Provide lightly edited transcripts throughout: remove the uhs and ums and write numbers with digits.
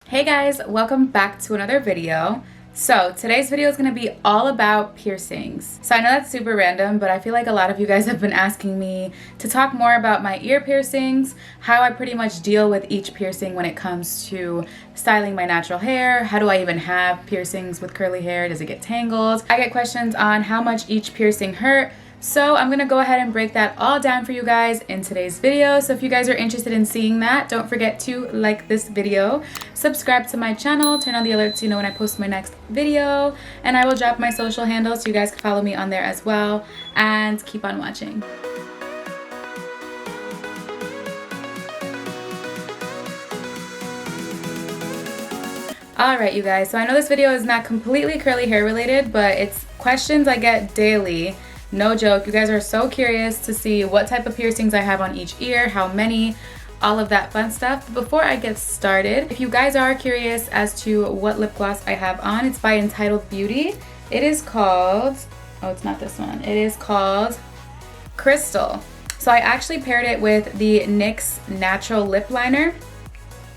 Hey guys, welcome back to another video. So today's video is going to be all about piercings. So I know that's super random, but I feel like a lot of you guys have been asking me to talk more about my ear piercings, how I pretty much deal with each piercing when it comes to styling my natural hair, how do I even have piercings with curly hair, does it get tangled? I get questions on how much each piercing hurt. So I'm going to go ahead and break that all down for you guys in today's video. So if you guys are interested in seeing that, don't forget to like this video, subscribe to my channel, turn on the alerts so you know when I post my next video, and I will drop my social handles so you guys can follow me on there as well, and keep on watching. Alright you guys, so I know this video is not completely curly hair related, but it's questions I get daily. No joke, you guys are so curious to see what type of piercings I have on each ear, how many, all of that fun stuff. But before I get started, if you guys are curious as to what lip gloss I have on, it's by Untitled Beauty. It is called, oh it's not this one, it is called Crystal. So I actually paired it with the NYX Natural Lip Liner,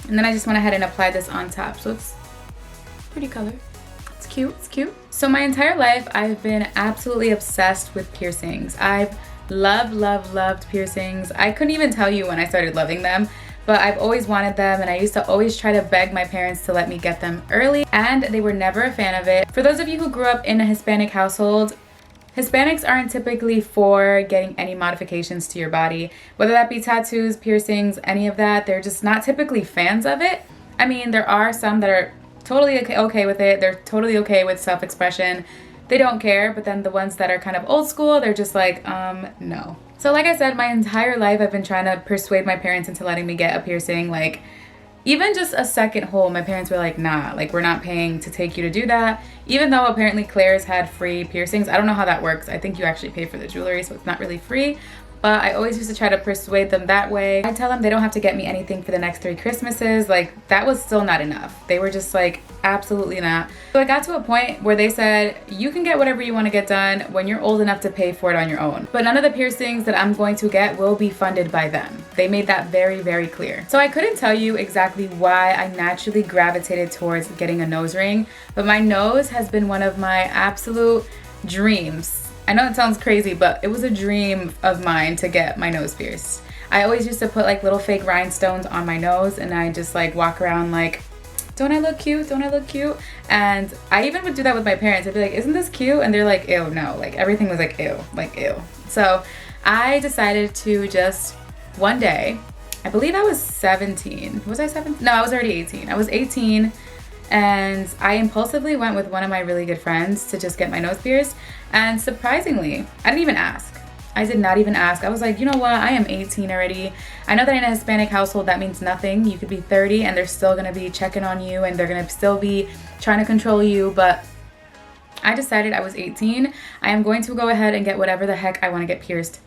and then I just went ahead and applied this on top. So it's pretty color. It's cute, it's cute. So my entire life, I've been absolutely obsessed with piercings. I've loved piercings. I couldn't even tell you when I started loving them, but I've always wanted them, and I used to always try to beg my parents to let me get them early, and they were never a fan of it. For those of you who grew up in a Hispanic household, Hispanics aren't typically for getting any modifications to your body, whether that be tattoos, piercings, any of that. They're just not typically fans of it. I mean, there are some that are totally okay with it. They're totally okay with self-expression. They don't care, but then the ones that are kind of old school, they're just like, no. So like I said, my entire life I've been trying to persuade my parents into letting me get a piercing. Like, even just a second hole, my parents were like, nah, like we're not paying to take you to do that. Even though apparently Claire's had free piercings. I don't know how that works. I think you actually pay for the jewelry, so it's not really free. But I always used to try to persuade them that way. I tell them they don't have to get me anything for the next 3 Christmases. Like, that was still not enough. They were just like, absolutely not. So I got to a point where they said, you can get whatever you want to get done when you're old enough to pay for it on your own. But none of the piercings that I'm going to get will be funded by them. They made that very, very clear. So I couldn't tell you exactly why I naturally gravitated towards getting a nose ring, but my nose has been one of my absolute dreams. I know it sounds crazy, but it was a dream of mine to get my nose pierced. I always used to put like little fake rhinestones on my nose, and I just like walk around like, don't I look cute? Don't I look cute? And I even would do that with my parents. I'd be like, isn't this cute? And they're like, ew, no. Like everything was like, ew, like ew. So I decided to just one day, I believe I was 17. Was I 17? No, I was already 18. I was 18. And I impulsively went with one of my really good friends to just get my nose pierced. And surprisingly, I didn't even ask. I did not even ask. I was like, you know what? I am 18 already. I know that in a Hispanic household, that means nothing. You could be 30 and they're still going to be checking on you, and they're going to still be trying to control you. But I decided I was 18. I am going to go ahead and get whatever the heck I want to get pierced.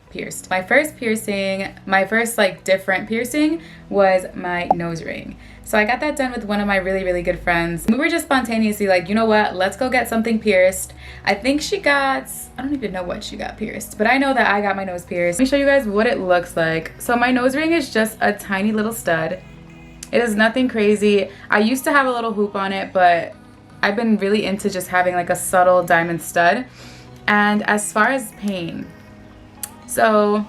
My first piercing, my first like different piercing was my nose ring. So I got that done with one of my really good friends. We were just spontaneously like, you know what, let's go get something pierced. I think she got, I don't even know what she got pierced, but I know that I got my nose pierced. Let me show you guys what it looks like. So my nose ring is just a tiny little stud. It is nothing crazy. I used to have a little hoop on it, but I've been really into just having like a subtle diamond stud. And as far as pain, so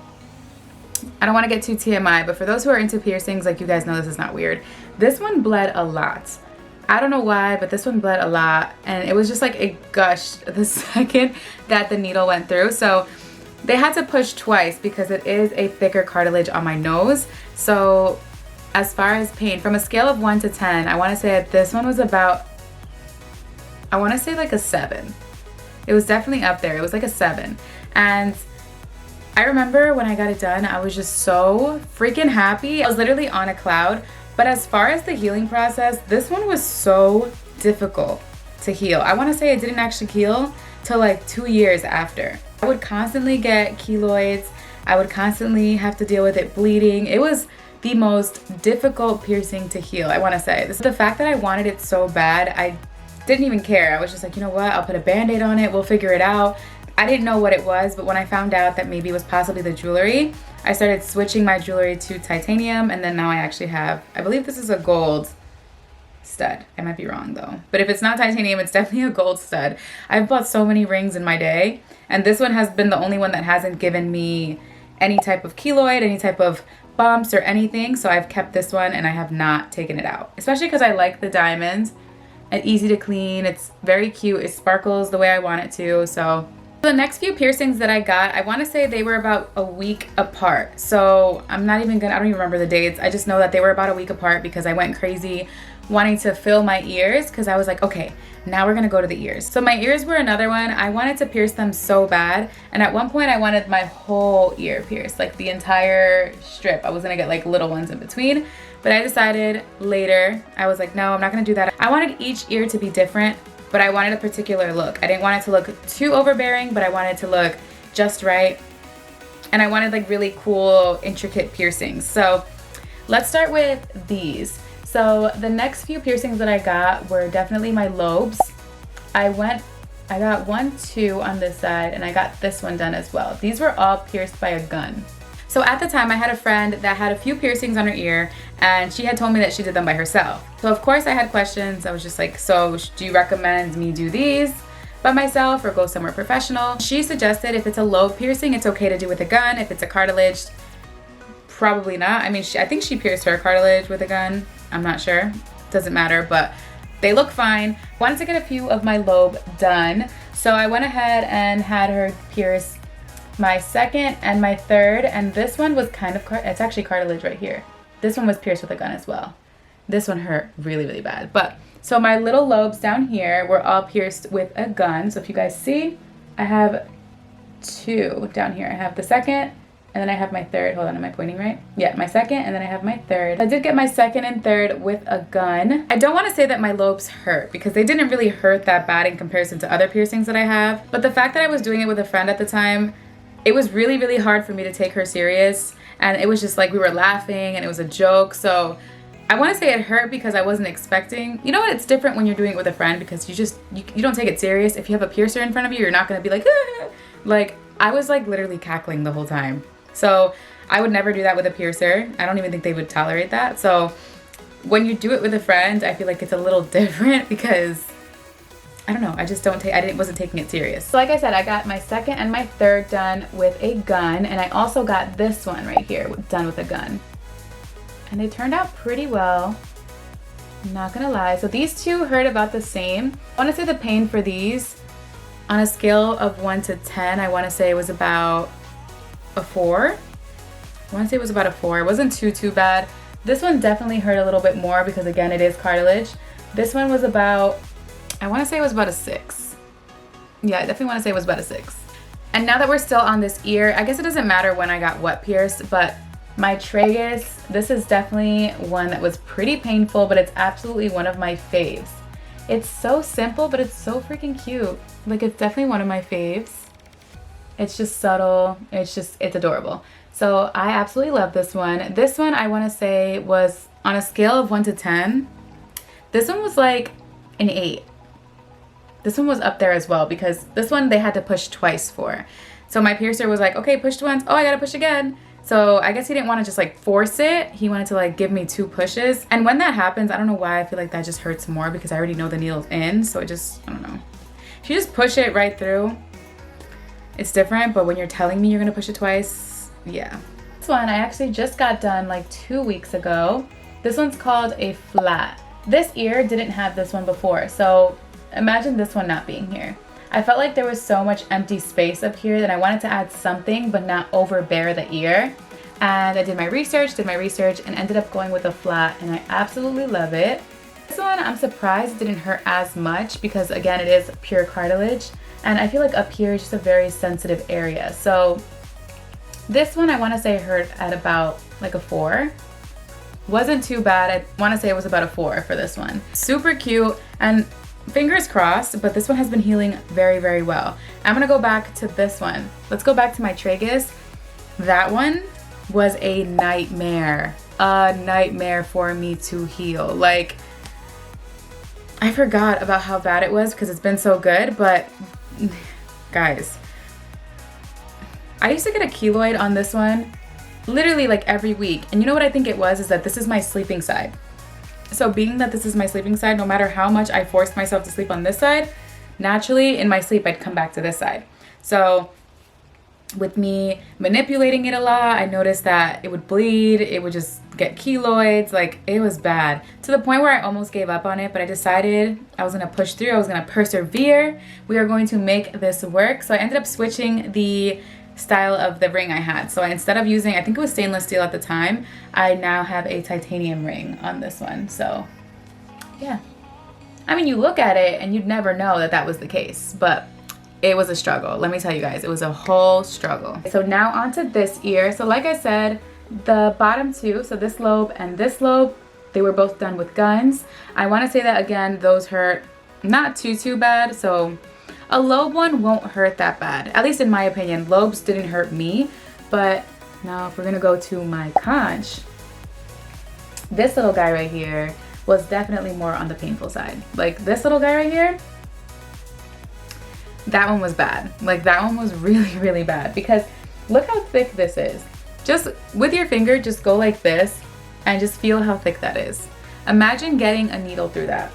I don't want to get too TMI, but for those who are into piercings, like you guys know this is not weird. This one bled a lot. I don't know why, but this one bled a lot, and it was just like it gushed the second that the needle went through. So they had to push twice because it is a thicker cartilage on my nose. So as far as pain, from a scale of 1 to 10, I want to say that this one was about, I want to say like a 7. It was definitely up there. It was like a 7. And I remember when I got it done, I was just so freaking happy. I was literally on a cloud. But as far as the healing process, this one was so difficult to heal. I want to say it didn't actually heal till like 2 years after. I would constantly get keloids. I would constantly have to deal with it bleeding. It was the most difficult piercing to heal, I want to say. The fact that I wanted it so bad, I didn't even care. I was just like, you know what? I'll put a band-aid on it. We'll figure it out. I didn't know what it was, but when I found out that maybe it was possibly the jewelry, I started switching my jewelry to titanium, and then now I actually have, I believe this is a gold stud. I might be wrong though. But if it's not titanium, it's definitely a gold stud. I've bought so many rings in my day, and this one has been the only one that hasn't given me any type of keloid, any type of bumps or anything. So I've kept this one and I have not taken it out, especially because I like the diamonds. It's easy to clean. It's very cute. It sparkles the way I want it to. So the next few piercings that I got, I want to say they were about a week apart. So I don't even remember the dates. I just know that they were about a week apart because I went crazy wanting to fill my ears, because I was like, okay, now we're gonna go to the ears. So my ears were another one. I wanted to pierce them so bad, and at one point I wanted my whole ear pierced, like the entire strip. I was gonna get like little ones in between, but I decided later, I was like, no, I'm not gonna do that. I wanted each ear to be different, but I wanted a particular look. I didn't want it to look too overbearing, but I wanted it to look just right. And I wanted like really cool, intricate piercings. So let's start with these. So the next few piercings that I got were definitely my lobes. I got 1, 2 on this side, and I got this one done as well. These were all pierced by a gun. So at the time I had a friend that had a few piercings on her ear, and she had told me that she did them by herself. So of course I had questions. I was just like, so do you recommend me do these by myself or go somewhere professional? She suggested if it's a lobe piercing, it's okay to do with a gun. If it's a cartilage, probably not. I mean, I think she pierced her cartilage with a gun. I'm not sure, doesn't matter, but they look fine. Wanted to get a few of my lobe done. So I went ahead and had her pierce my second and my third, and this one was kind of, it's actually cartilage right here. This one was pierced with a gun as well. This one hurt really, really bad. But so my little lobes down here were all pierced with a gun. So if you guys see, I have 2 down here. I have the second, and then I have my third. Hold on, am I pointing right? Yeah, my second, and then I have my third. I did get my second and third with a gun. I don't want to say that my lobes hurt, because they didn't really hurt that bad in comparison to other piercings that I have. But the fact that I was doing it with a friend at the time, it was really, really hard for me to take her serious. And it was just like we were laughing and it was a joke. So I want to say it hurt because I wasn't expecting. You know what? It's different when you're doing it with a friend, because you don't take it serious. If you have a piercer in front of you, you're not going to be like, ah. Like, I was like literally cackling the whole time. So I would never do that with a piercer. I don't even think they would tolerate that. So when you do it with a friend, I feel like it's a little different because I don't know. I wasn't taking it serious. So like I said, I got my second and my third done with a gun, and I also got this one right here done with a gun. And they turned out pretty well. I'm not gonna lie. So these two hurt about the same. I wanna say the pain for these, on a scale of 1 to 10, I wanna say it was about a 4. I want to say it was about a 4. It wasn't too bad. This one definitely hurt a little bit more because again, it is cartilage. This one was about, I want to say it was about a 6. Yeah, I definitely want to say it was about a 6. And now that we're still on this ear, I guess it doesn't matter when I got what pierced, but my tragus, this is definitely one that was pretty painful, but it's absolutely one of my faves. It's so simple, but it's so freaking cute. Like, it's definitely one of my faves. It's just subtle. It's adorable. So I absolutely love this one. This one I want to say was on a scale of 1 to 10. This one was like an 8. This one was up there as well because this one they had to push twice for. So my piercer was like, okay, pushed once. Oh, I gotta push again. So I guess he didn't want to just like force it. He wanted to like give me 2 pushes. And when that happens, I don't know why I feel like that just hurts more because I already know the needle's in. So it just, I don't know. If you just push it right through, it's different, but when you're telling me you're gonna push it twice, yeah. This one I actually just got done like 2 weeks ago. This one's called a flat. This ear didn't have this one before, so imagine this one not being here. I felt like there was so much empty space up here that I wanted to add something but not overbear the ear. And I did my research, and ended up going with a flat, and I absolutely love it. This one I'm surprised it didn't hurt as much because again, it is pure cartilage. And I feel like up here is just a very sensitive area. So this one I want to say hurt at about like a 4. Wasn't too bad. I want to say it was about a 4 for this one. Super cute, and fingers crossed, but this one has been healing very, very well. I'm going to go back to this one. Let's go back to my tragus. That one was a nightmare. A nightmare for me to heal. Like, I forgot about how bad it was because it's been so good, but guys, I used to get a keloid on this one literally like every week. And you know what I think it was is that this is my sleeping side. So being that this is my sleeping side, no matter how much I forced myself to sleep on this side, naturally in my sleep I'd come back to this side. So with me manipulating it a lot, I noticed that it would bleed, it would just get keloids, like it was bad. To the point where I almost gave up on it, but I decided I was gonna push through, I was gonna persevere. We are going to make this work. So I ended up switching the style of the ring I had. So instead of using, I think it was stainless steel at the time, I now have a titanium ring on this one. So yeah. I mean, you look at it and you'd never know that that was the case, but it was a struggle. Let me tell you guys, it was a whole struggle. So now onto this ear. So like I said, the bottom two, so this lobe and this lobe, they were both done with guns. I want to say that again, those hurt not too bad. So a lobe one won't hurt that bad, at least in my opinion. Lobes didn't hurt me. But now if we're gonna go to my conch, this little guy right here was definitely more on the painful side. Like this little guy right here, that one was bad. Like that one was really bad, because look how thick this is. Just with your finger, just go like this and just feel how thick that is. Imagine getting a needle through that.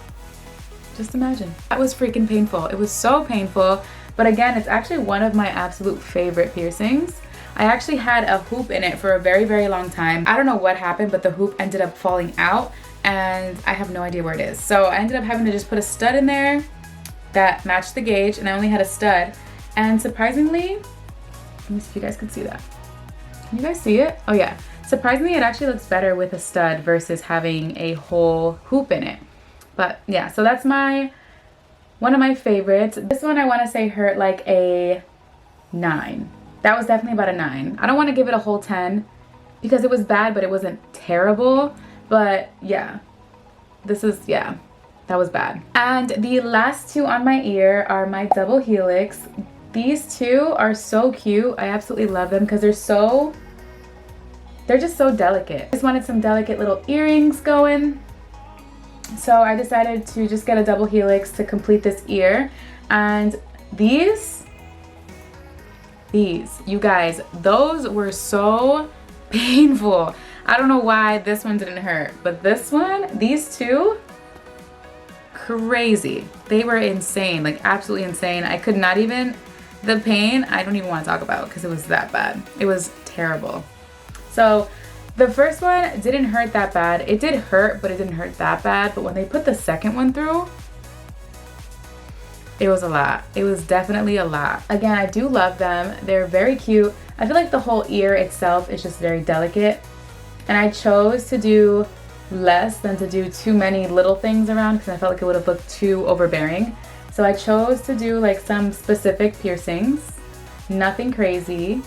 Just imagine. That was freaking painful. It was so painful. But again, it's actually one of my absolute favorite piercings. I actually had a hoop in it for a very long time. I don't know what happened, but the hoop ended up falling out and I have no idea where it is. So I ended up having to just put a stud in there that matched the gauge, and I only had a stud. And surprisingly, let me see if you guys can see that. Can you guys see it? Oh yeah. Surprisingly, it actually looks better with a stud versus having a whole hoop in it. But yeah, so that's one of my favorites. This one I want to say hurt like a 9. That was definitely about a 9. I don't want to give it a whole 10 because it was bad, but it wasn't terrible. But yeah, that was bad. And the last two on my ear are my double helix. These two are so cute. I absolutely love them because they're just so delicate. I just wanted some delicate little earrings going. So I decided to just get a double helix to complete this ear. And these, you guys, those were so painful. I don't know why this one didn't hurt, but this one, these two, crazy. They were insane, like absolutely insane. I could not even, the pain, I don't even want to talk about because it was that bad. It was terrible. So the first one didn't hurt that bad. It did hurt, but it didn't hurt that bad. But when they put the second one through, it was a lot. It was definitely a lot. Again, I do love them. They're very cute. I feel like the whole ear itself is just very delicate. And I chose to do less than to do too many little things around because I felt like it would have looked too overbearing. So I chose to do like some specific piercings, nothing crazy.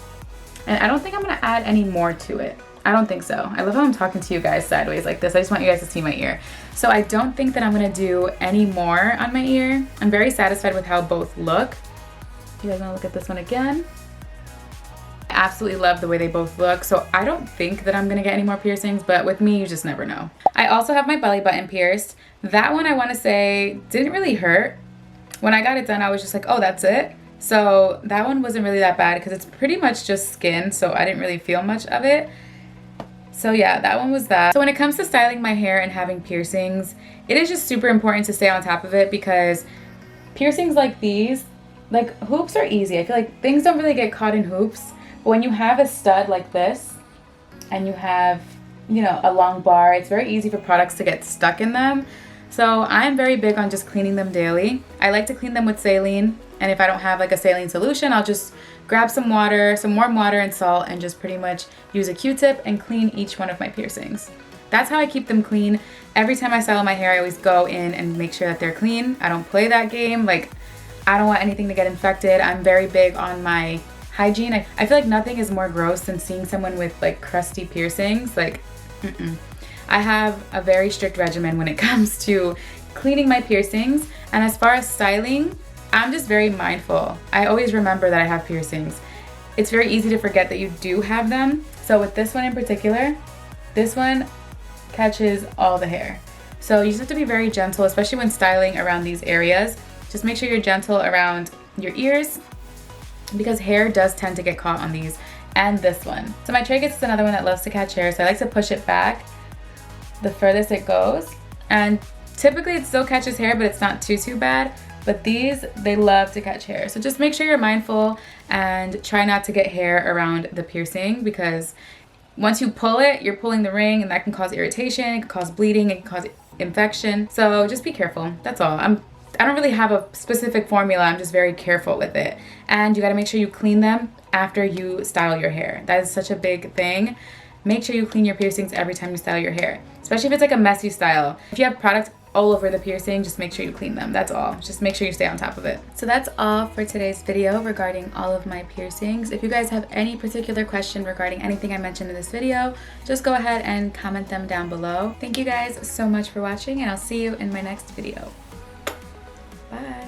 And I don't think I'm gonna add any more to it. I don't think so. I love how I'm talking to you guys sideways like this. I just want you guys to see my ear. So I don't think that I'm gonna do any more on my ear. I'm very satisfied with how both look. You guys wanna look at this one again? I absolutely love the way they both look. So I don't think that I'm gonna get any more piercings, but with me, you just never know. I also have my belly button pierced. That one I wanna say didn't really hurt. When I got it done, I was just like, oh, that's it. So that one wasn't really that bad because it's pretty much just skin, so I didn't really feel much of it. So yeah, that one was that. So when it comes to styling my hair and having piercings, it is just super important to stay on top of it because piercings like these, like hoops are easy. I feel like things don't really get caught in hoops. But when you have a stud like this and you have, you know, a long bar, it's very easy for products to get stuck in them. So I'm very big on just cleaning them daily. I like to clean them with saline. And if I don't have like a saline solution, I'll just grab some water, some warm water and salt, and just pretty much use a Q-tip and clean each one of my piercings. That's how I keep them clean. Every time I style my hair, I always go in and make sure that they're clean. I don't play that game. Like, I don't want anything to get infected. I'm very big on my hygiene. I feel like nothing is more gross than seeing someone with like crusty piercings. Like, I have a very strict regimen when it comes to cleaning my piercings. And as far as styling, I'm just very mindful. I always remember that I have piercings. It's very easy to forget that you do have them. So with this one in particular, this one catches all the hair. So you just have to be very gentle, especially when styling around these areas. Just make sure you're gentle around your ears because hair does tend to get caught on these, and this one. So my Tragus is another one that loves to catch hair, so I like to push it back the furthest it goes. And typically it still catches hair, but it's not too bad. But these, they love to catch hair. So just make sure you're mindful and try not to get hair around the piercing, because once you pull it, you're pulling the ring, and that can cause irritation, it can cause bleeding, it can cause infection. So just be careful, that's all. I don't really have a specific formula, I'm just very careful with it. And you gotta make sure you clean them after you style your hair. That is such a big thing. Make sure you clean your piercings every time you style your hair, especially if it's like a messy style. If you have product all over the piercing, just make sure you clean them, that's all. Just make sure you stay on top of it. So that's all for today's video regarding all of my piercings. If you guys have any particular question regarding anything I mentioned in this video, just go ahead and comment them down below. Thank you guys so much for watching, and I'll see you in my next video. Bye.